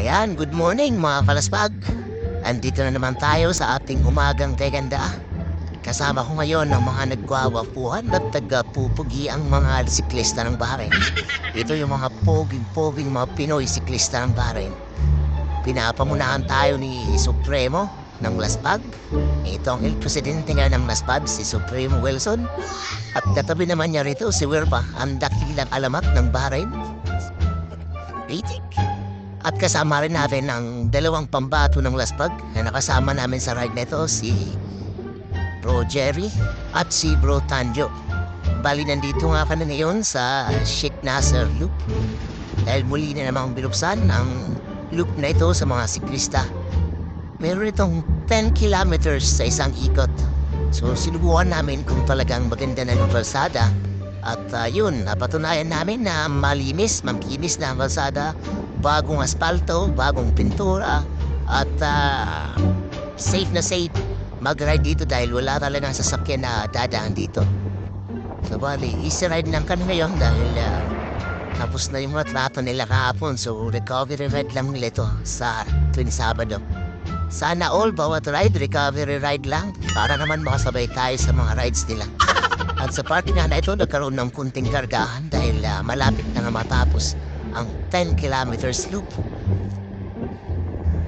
Ayan, good morning mga kalaspag. Andito na naman tayo sa ating umagang teganda. Kasama ko ngayon ang mga nagwawapuhan at tagapupugi ang mga siklista ng Bahrain. Ito yung mga poging-poging mga Pinoy siklista ng Bahrain. Pinapamunahan tayo ni Supremo ng Laspag. Ito ang El Presidente nga ng Laspag, si Supremo Wilson. At katabi naman niya rito si Wirpa, ang dakilang alamat ng Bahrain. Itik. At kasama rin natin ang dalawang pambato ng Laspag na nakasama namin sa ride nito, si Bro Jerry at si Bro Tanjo. Bali, nandito nga kami ngayon sa Sheikh Nasser Loop dahil muli na namang binuksan ang loop na ito sa mga siklista. Meron itong 10 kilometers sa isang ikot. So sinubukan namin kung talagang maganda na yung kalsada. At yun, napatunayan namin na makinis na ang kalsada, bagong asfalto, bagong pintura, at safe na safe mag-ride dito dahil wala talagang sasakyan na dadaan dito. So bali, easy ride lang kami ngayon dahil tapos na yung mga trato nila kahapon. So recovery ride lang nila ito sa tuwing Sabado. Sana all bawat ride, recovery ride lang para naman makasabay tayo sa mga rides nila. At sa party nga na ito, nagkaroon ng kunting kargahan dahil malapit na nga matapos ang 10 kilometers loop.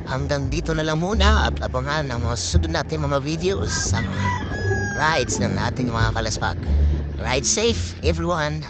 Hanggang dito na lang muna at abangan ang mga susunod natin mga videos sa mga rides ng ating mga kalaspag. Ride safe, everyone!